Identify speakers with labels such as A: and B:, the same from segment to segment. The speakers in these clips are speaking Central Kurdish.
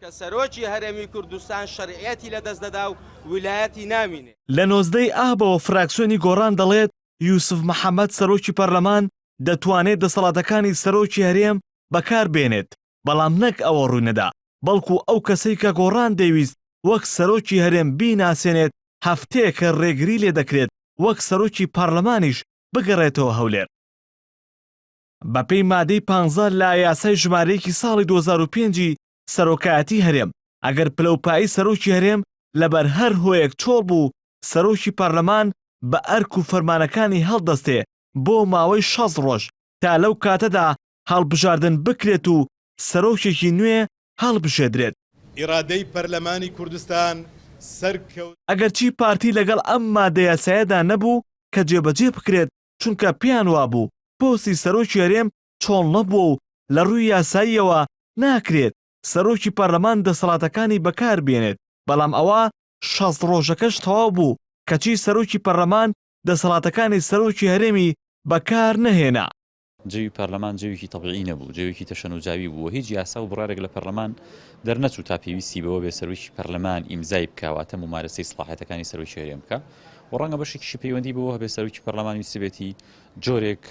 A: کە سەرۆکی هەرێمی کوردستان شەرعیەتی لەدەست دەدا و ویلایەتی نامینێ.
B: لە 19 ئابەوە فراکسیۆنی گۆڕان دەڵێت یوسف محەممەد سەرۆکی پەرلەمان دەتوانێت دەسەڵاتەکانی سەرۆکی هەرێم بەکار بێنێت، بەڵام نەک ئەوە ڕوونەدا، بەڵکو ئەو کەسەی کە گۆڕان دەویست وەک سەرۆکی هەرێم بیناسێنێت هەفتەیە کە ڕێگری لێ دەکرێت وەک سەرۆکی پارلەمانیش بگەڕێتەوە هەولێر. بەپێی مادەی 15 لە یاسای ژمارەیەکی ساڵی 2005 سەرۆکایەتی هەرێم ئەگەر پلەپایی سەرۆکی هەرێم لەبەر هەر هۆیەک چۆڵ بوو سەرۆکی پەرلەمان بە ئەرک و فەرمانەکانی هەڵدەستێ بۆ ماوەی 6 ڕۆژ تا لەو کاتەدا هەڵبژاردن بکرێت و سەرۆکێکی نوێ هەڵبژێدرێت.
C: ئیرادەی پەرلەمانی کوردستان سەرکەوت
B: ئەگەرچی پارتی لەگەڵ ئەم مادە یاسایەدا نەبوو کە جێبەجێ بکرێت چونکە پیان وابوو پۆستی سەرۆکی هەرێم چۆڵ نەبووە و لە ڕووی یاساییەوە ناکرێت سەرۆکی پەرلەمان دەسەڵاتەکانی بەکار بێنێت، بەڵام ئەوە 6 ڕۆژەکەش تەواو بوو کەچی سەرۆکی پەرلەمان دەسەڵاتەکانی سەرۆکی هەرێمی بەکار نەهێنا.
D: جێوی پەرلەمان جێوێکی تەبیعی نەبوو، جێوێکی تەشەنوجاوی بوو، هیچ یاسا و بڕارێک لە پەرلەمان دەرنەچوو تا پێویستی بەوە بێ سەرۆکی پەرلەمان ئیمزای بکەواتە ممارەسەی سڵاحەتەکانی سەرۆکی هەرێم بکە و ڕەنگە بەشێکیشی پەیوەندی بەوە هەبێ سەرۆکی پەرلەمان ویستبێتی جۆرێک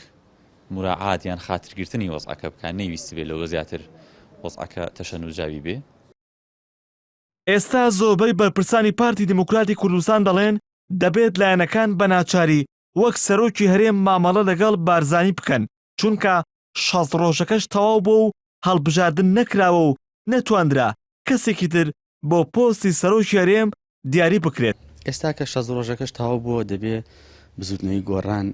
D: مراعات یان خاترگرتنی وەزعەکە بکە، نەیویست بێت لەوە زیاتر وەزعەکە تەشەنوجاوی بێ.
B: ئێستا زۆربەی بەرپرسانی پارتی دموکراتی کوردستان دەڵێن دەبێت لایەنەکان بە ناچاری وەک سەرۆکی هەرێم مامەڵە لەگەڵ بارزانی بکەن چونکە 6 ڕۆژەکەش تەواو بوو و هەڵبژاردن نەکراوە و نەتواندرا کەسێکی تر بۆ پۆستی سەرۆکی هەرێم دیاری بکرێت.
E: ئێستا کە 6 ڕۆژەکەش تەواو بووە دەبێت بزوتنەوەی گۆڕان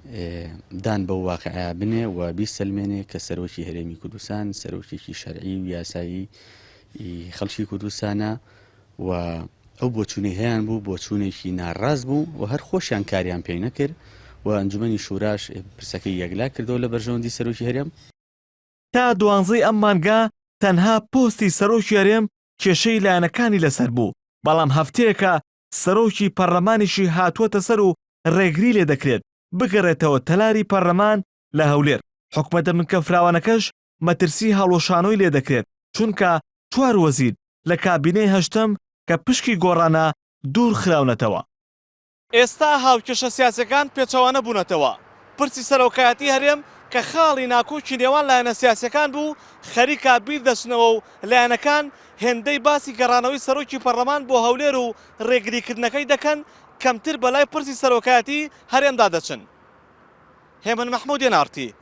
E: دان بە واقعیا بنێ و بیسەلمێنێ کە سەرۆکی هەرێمی کوردستان سەرۆکێکی شەرعی و یاسایی خەڵکی کوردستانە و ئەو بۆچوونەی هەیان بوو بۆچوونێکی ناڕاست بوو و هەر خۆشیان کاریان پێی نەکرد و ئەنجومەنی شوراش پرسەکەی یەکلا کردەوە لە بەرژەوەندی سەرۆکی هەرێم.
B: تا 12 ئەم مانگا تەنها پۆستی سەرۆکی هەرێم کێشەی لایەنەکانی لەسەر بوو، بەڵام هەفتەیەکە سەرۆکی پەرلەمانیشی هاتووەتە سەر و ڕێگری لێ دەکرێت بگەڕێتەوە تەلاری پەرلەمان لە هەولێر. حکومەتە منکە فراوانەکەش مەترسی هەڵۆشانۆی لێ دەکرێت چونکە 4 وەزیر لە کابینەی هەشتم کە پشکی گۆڕانە دوور خراونەتەوە. ئێستا هاوکێشە سیاسەکان پێچەوانە بوونەتەوە. پرسی سەرۆکایەتی هەرێم کە خاڵی ناکۆکی نێوان لایەنە سیاسەکان بوو خەریکا بیر دەچنەوە و لایەنەکان هێندەی باسی گەڕانەوەی سەرۆکی پەرلەمان بۆ هەولێر و ڕێگریکردنەکەی دەکەن کەمتر بەلای پرسی سەرۆکایەتی هەرێمدا دەچن. هێمن مەحموودی نارتی،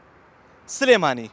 B: سلێمانی.